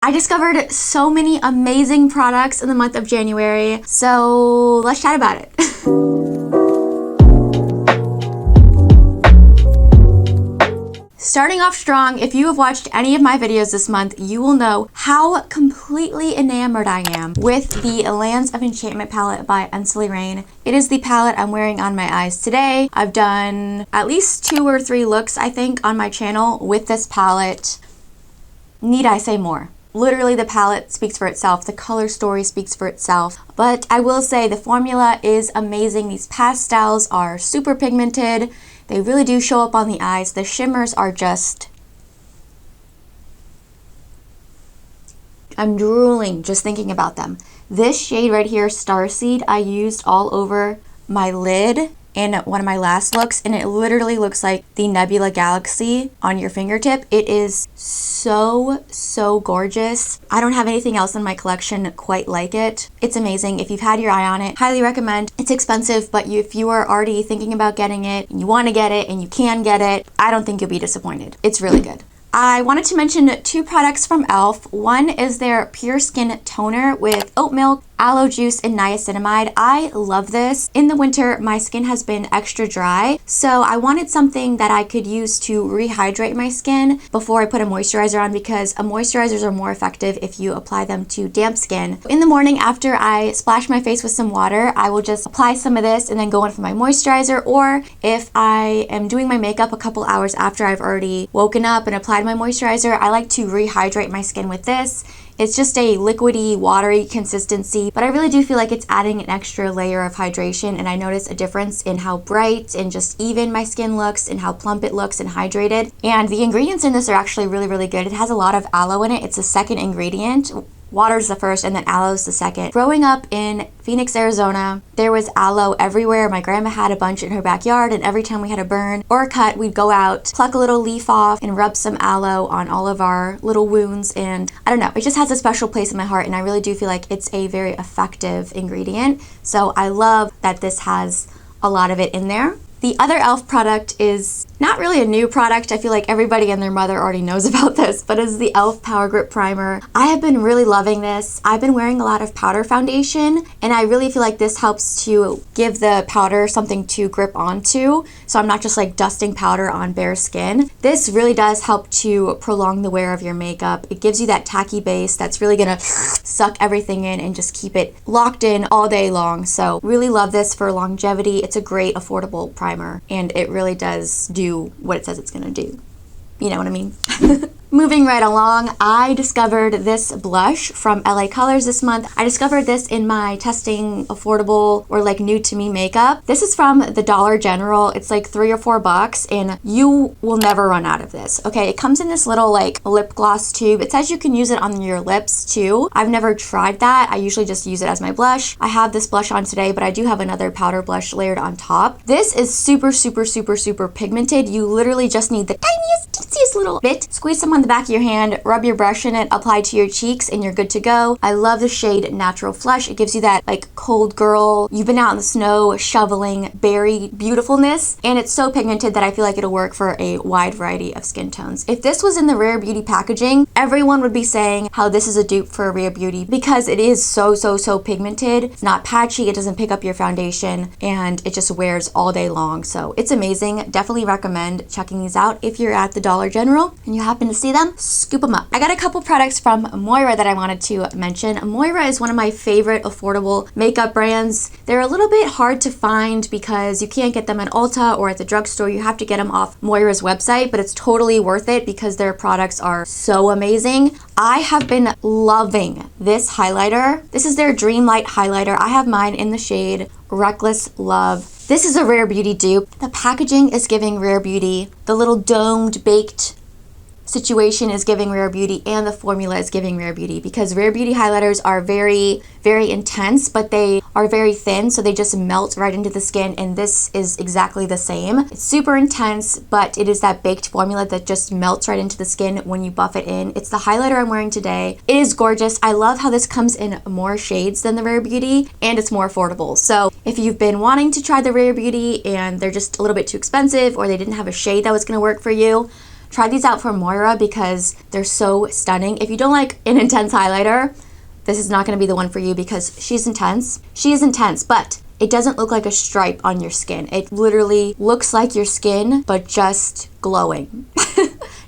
I discovered so many amazing products in the month of January, so let's chat about it. Starting off strong, if you have watched any of my videos this month, you will know how completely enamored I am with the Lands of Enchantment palette by Ensley. It is the palette I'm wearing on my eyes today. I've done at least 2 or 3 looks, I think, on my channel with this palette. Need I say more? Literally, the palette speaks for itself. The color story speaks for itself. But I will say the formula is amazing. These pastels are super pigmented. They really do show up on the eyes. The shimmers are just... I'm drooling just thinking about them. This shade right here, Starseed, I used all over my lid in one of my last looks, and it literally looks like the Nebula Galaxy on your fingertip. It is so gorgeous. I don't have anything else in my collection quite like it. It's amazing. If you've had your eye on it, highly recommend. It's expensive, but if you are already thinking about getting it and you want to get it and you can get it, I don't think you'll be disappointed. It's really good. I wanted to mention 2 products from e.l.f. One is their Pure Skin Toner with oat milk, aloe juice, and niacinamide. I love this. In the winter, my skin has been extra dry, so I wanted something that I could use to rehydrate my skin before I put a moisturizer on, because moisturizers are more effective if you apply them to damp skin. In the morning, after I splash my face with some water, I will just apply some of this and then go in for my moisturizer, or if I am doing my makeup a couple hours after I've already woken up and applied my moisturizer, I like to rehydrate my skin with this. It's just a liquidy, watery consistency, but I really do feel like it's adding an extra layer of hydration, and I notice a difference in how bright and just even my skin looks and how plump it looks and hydrated. And the ingredients in this are actually really good. It has a lot of aloe in it. It's the second ingredient. Water's the first and then aloe's the second. Growing up in Phoenix, Arizona, there was aloe everywhere. My grandma had a bunch in her backyard, and every time we had a burn or a cut, we'd go out, pluck a little leaf off, and rub some aloe on all of our little wounds. And I don't know, it just has a special place in my heart, and I really do feel like it's a very effective ingredient. So I love that this has a lot of it in there. The other e.l.f. product is not really a new product. I feel like everybody and their mother already knows about this, but it's the e.l.f. Power Grip Primer. I have been really loving this. I've been wearing a lot of powder foundation, and I really feel like this helps to give the powder something to grip onto, so I'm not just like dusting powder on bare skin. This really does help to prolong the wear of your makeup. It gives you that tacky base that's really gonna suck everything in and just keep it locked in all day long. So really love this for longevity. It's a great affordable primer, and it really does do what it says it's gonna do. You know what I mean? Moving right along, I discovered this blush from LA Colors this month. I discovered this in my testing affordable or like new to me makeup. This is from the Dollar General. It's like $3 or $4 and you will never run out of this. Okay, it comes in this little like lip gloss tube. It says you can use it on your lips too. I've never tried that. I usually just use it as my blush. I have this blush on today, but I do have another powder blush layered on top. This is super pigmented. You literally just need the tiniest, teeniest little bit. Squeeze some on the back of your hand, rub your brush in it, apply to your cheeks, and you're good to go. I love the shade Natural Flush. It gives you that like cold girl, you've been out in the snow shoveling berry beautifulness, and it's so pigmented that I feel like it'll work for a wide variety of skin tones. If this was in the Rare Beauty packaging, everyone would be saying how this is a dupe for Rare Beauty because it is so pigmented. It's not patchy, it doesn't pick up your foundation, and it just wears all day long. So it's amazing. Definitely recommend checking these out if you're at the Dollar General and you happen to see them. Scoop them up. I got a couple products from Moira that I wanted to mention. Moira is one of my favorite affordable makeup brands. They're a little bit hard to find because you can't get them at Ulta or at the drugstore. You have to get them off Moira's website, but it's totally worth it because their products are so amazing. I have been loving this highlighter. This is their Dreamlight Highlighter. I have mine in the shade Reckless Love. This is a Rare Beauty dupe. The packaging is giving Rare Beauty. The little domed, baked situation is giving Rare Beauty, and the formula is giving Rare Beauty, because Rare Beauty highlighters are very intense, but they are very thin, so they just melt right into the skin, and this is exactly the same. It's super intense, but it is that baked formula that just melts right into the skin when you buff it in. It's the highlighter I'm wearing today. It is gorgeous. I love how this comes in more shades than the Rare Beauty, and it's more affordable. So if you've been wanting to try the Rare Beauty and they're just a little bit too expensive, or they didn't have a shade that was going to work for you, Try these out from Moira because they're so stunning. If you don't like an intense highlighter, this is not going to be the one for you because she's intense. She is intense, but it doesn't look like a stripe on your skin. It literally looks like your skin, but just glowing.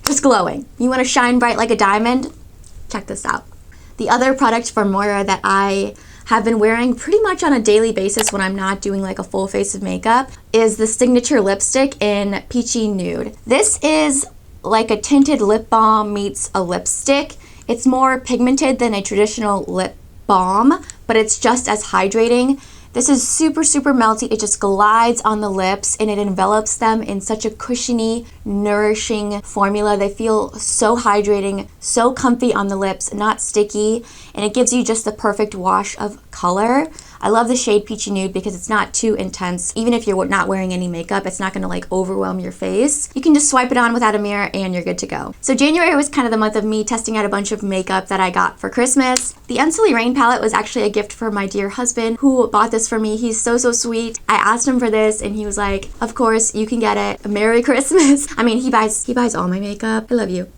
Just glowing. You want to shine bright like a diamond? Check this out. The other product from Moira that I have been wearing pretty much on a daily basis when I'm not doing like a full face of makeup is the signature lipstick in Peachy Nude. This is like a tinted lip balm meets a lipstick. It's more pigmented than a traditional lip balm, but it's just as hydrating. This is super, super melty. It just glides on the lips and it envelops them in such a cushiony, nourishing formula. They feel so hydrating, so comfy on the lips, not sticky, and it gives you just the perfect wash of color. I love the shade Peachy Nude because it's not too intense. Even if you're not wearing any makeup, it's not gonna like overwhelm your face. You can just swipe it on without a mirror and you're good to go. So January was kind of the month of me testing out a bunch of makeup that I got for Christmas. The Ensley Rain palette was actually a gift for my dear husband who bought this for me. He's so, so sweet. I asked him for this and he was like, of course, you can get it. Merry Christmas. I mean, he buys all my makeup. I love you.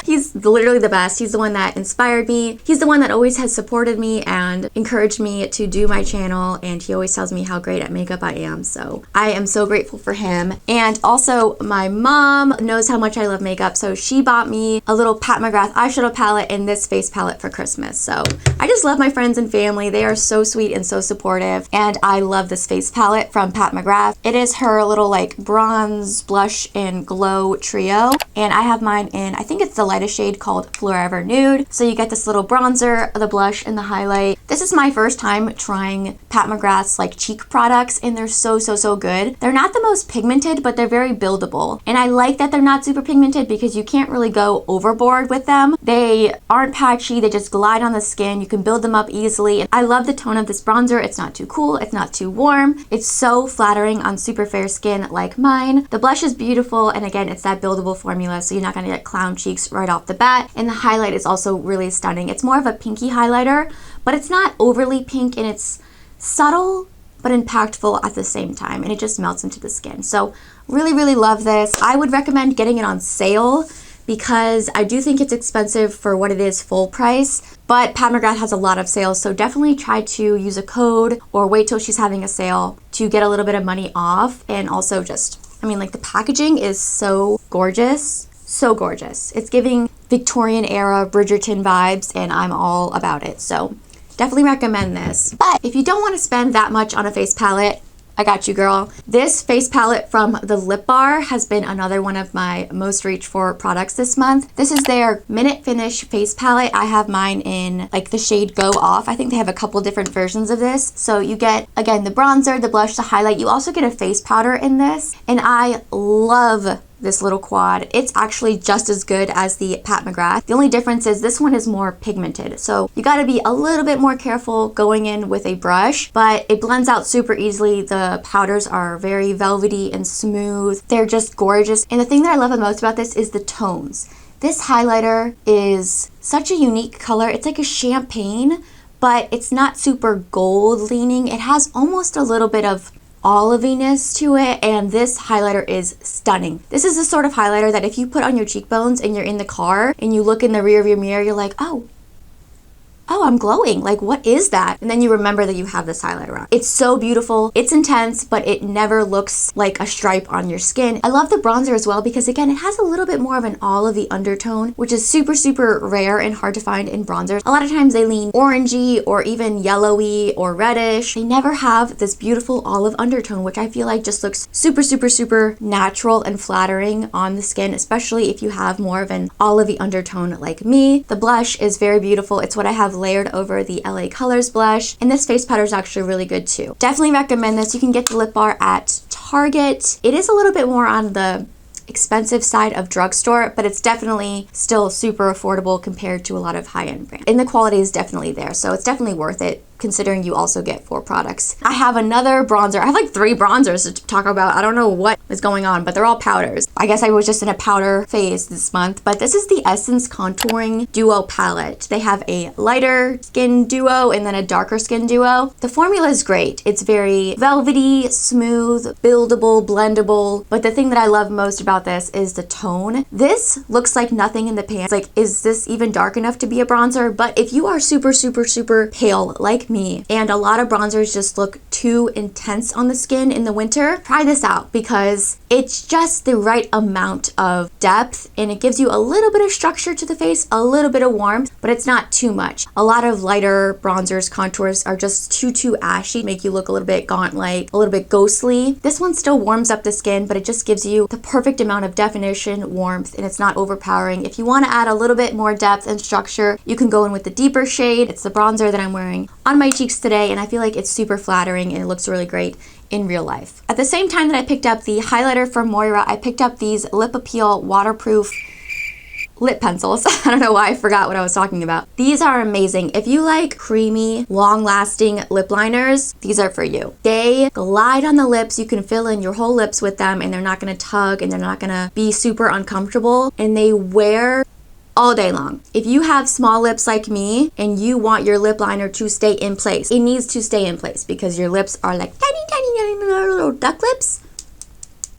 He's literally the best. He's the one that inspired me. He's the one that always has supported me and encouraged me to do my channel, and he always tells me how great at makeup I am, so I am so grateful for him. And also my mom knows how much I love makeup, so she bought me a little Pat McGrath eyeshadow palette and this face palette for Christmas. So I just love my friends and family. They are so sweet and so supportive, and I love this face palette from Pat McGrath. It is her little like bronze, blush, and glow trio, and I have mine in, I think it's the lightest shade called Fleurever Nude. So you get this little bronzer, the blush, and the highlight. This is my first time trying Pat McGrath's like cheek products, and they're so, so, so good. They're not the most pigmented, but they're very buildable. And I like that they're not super pigmented because you can't really go overboard with them. They aren't patchy, they just glide on the skin. You can build them up easily. And I love the tone of this bronzer. It's not too cool, it's not too warm. It's so flattering on super fair skin like mine. The blush is beautiful, and again, it's that buildable formula, so you're not gonna get clown cheeks right off the bat. And the highlight is also really stunning. It's more of a pinky highlighter, but it's not overly pink, and it's subtle but impactful at the same time, and it just melts into the skin. So really, really love this. I would recommend getting it on sale because I do think it's expensive for what it is full price, but Pat McGrath has a lot of sales, so definitely try to use a code or wait till she's having a sale to get a little bit of money off. And also just, I mean, like the packaging is so gorgeous. So gorgeous. It's giving Victorian era Bridgerton vibes, and I'm all about it. So definitely recommend this. But if you don't want to spend that much on a face palette, I got you, girl. This face palette from the Lip Bar has been another one of my most reached for products this month. This is their Minute Finish face palette. I have mine in like the shade Go Off. I think they have a couple different versions of this. So you get, again, the bronzer, the blush, the highlight. You also get a face powder in this, and I love this little quad. It's actually just as good as the Pat McGrath. The only difference is this one is more pigmented, so you got to be a little bit more careful going in with a brush, but it blends out super easily. The powders are very velvety and smooth. They're just gorgeous, and the thing that I love the most about this is the tones. This highlighter is such a unique color. It's like a champagne, but it's not super gold leaning. It has almost a little bit of oliviness to it, and this highlighter is stunning. This is the sort of highlighter that if you put on your cheekbones and you're in the car and you look in the rear view mirror, you're like, oh, I'm glowing. Like, what is that? And then you remember that you have this highlighter on. It's so beautiful. It's intense, but it never looks like a stripe on your skin. I love the bronzer as well because, again, it has a little bit more of an olivey undertone, which is super, super rare and hard to find in bronzers. A lot of times they lean orangey or even yellowy or reddish. They never have this beautiful olive undertone, which I feel like just looks super, super, super natural and flattering on the skin, especially if you have more of an olivey undertone like me. The blush is very beautiful. It's what I have layered over the LA Colors blush, and this face powder is actually really good too. Definitely recommend this. You can get the Lip Bar at Target. It is a little bit more on the expensive side of drugstore, but it's definitely still super affordable compared to a lot of high-end brands. And the quality is definitely there, so it's definitely worth it considering you also get 4 products. I have another bronzer. I have like 3 bronzers to talk about. I don't know what is going on, but they're all powders. I guess I was just in a powder phase this month, but this is the Essence Contouring Duo Palette. They have a lighter skin duo and then a darker skin duo. The formula is great. It's very velvety, smooth, buildable, blendable, but the thing that I love most about this is the tone. This looks like nothing in the pan. It's like, is this even dark enough to be a bronzer? But if you are super, super, super pale like me, and a lot of bronzers just look too intense on the skin in the winter, try this out because it's just the right amount of depth and it gives you a little bit of structure to the face, a little bit of warmth, but it's not too much. A lot of lighter bronzers, contours are just too ashy, make you look a little bit gaunt-like, a little bit ghostly. This one still warms up the skin, but it just gives you the perfect amount of definition, warmth, and it's not overpowering. If you want to add a little bit more depth and structure, you can go in with the deeper shade. It's the bronzer that I'm wearing on my cheeks today, and I feel like it's super flattering and it looks really great in real life. At the same time that I picked up the highlighter from Moira, I picked up these Lip Appeal waterproof lip pencils. I don't know why I forgot what I was talking about. These are amazing. If you like creamy, long-lasting lip liners, these are for you. They glide on the lips. You can fill in your whole lips with them and they're not gonna tug and they're not gonna be super uncomfortable, and they wear all day long. If you have small lips like me and you want your lip liner to stay in place, it needs to stay in place because your lips are like tiny little duck lips.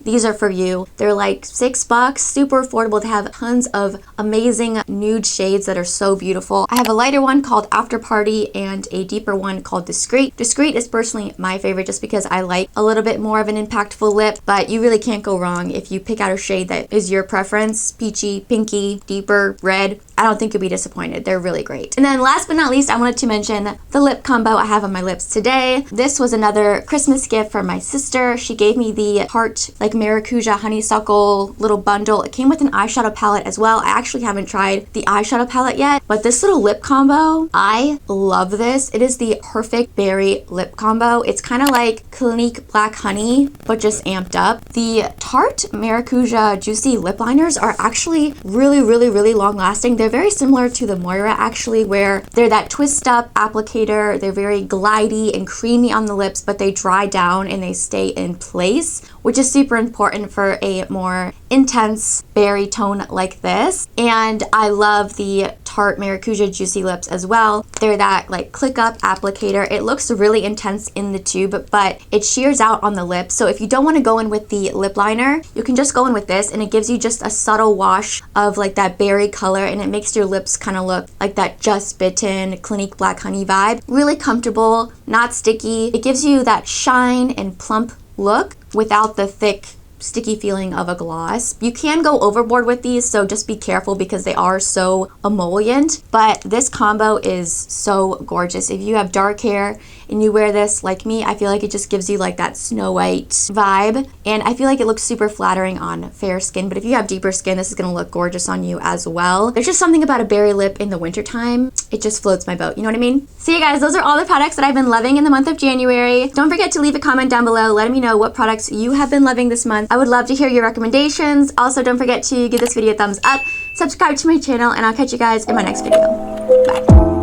These are for you. They're like $6, super affordable. They have tons of amazing nude shades that are so beautiful. I have a lighter one called Afterparty and a deeper one called Discreet. Discreet is personally my favorite just because I like a little bit more of an impactful lip, but you really can't go wrong if you pick out a shade that is your preference. Peachy, pinky, deeper, red. I don't think you'll be disappointed. They're really great. And then last but not least, I wanted to mention the lip combo I have on my lips today. This was another Christmas gift from my sister. She gave me the Tarte like maracuja honeysuckle little bundle. It came with an eyeshadow palette as well. I actually haven't tried the eyeshadow palette yet, but this little lip combo, I love this. It is the perfect berry lip combo. It's kind of like Clinique Black Honey, but just amped up. The Tarte Maracuja Juicy lip liners are actually really long lasting. They're very similar to the Moira actually, where they're that twist up applicator. They're very glidey and creamy on the lips, but they dry down and they stay in place, which is super important for a more intense berry tone like this. And I love the Tarte Maracuja Juicy Lips as well. They're that like click up applicator. It looks really intense in the tube, but it shears out on the lips. So if you don't want to go in with the lip liner, you can just go in with this and it gives you just a subtle wash of like that berry color, and it makes your lips kind of look like that Just Bitten Clinique Black Honey vibe. Really comfortable, not sticky. It gives you that shine and plump look without the thick sticky feeling of a gloss. You can go overboard with these, so just be careful because they are so emollient, but this combo is so gorgeous. If you have dark hair and you wear this like me, I feel like it just gives you like that Snow White vibe, and I feel like it looks super flattering on fair skin, but if you have deeper skin, this is gonna look gorgeous on you as well. There's just something about a berry lip in the wintertime. It just floats my boat, you know what I mean? So yeah guys, those are all the products that I've been loving in the month of January. Don't forget to leave a comment down below letting me know what products you have been loving this month. I would love to hear your recommendations. Also, don't forget to give this video a thumbs up, subscribe to my channel, and I'll catch you guys in my next video. Bye.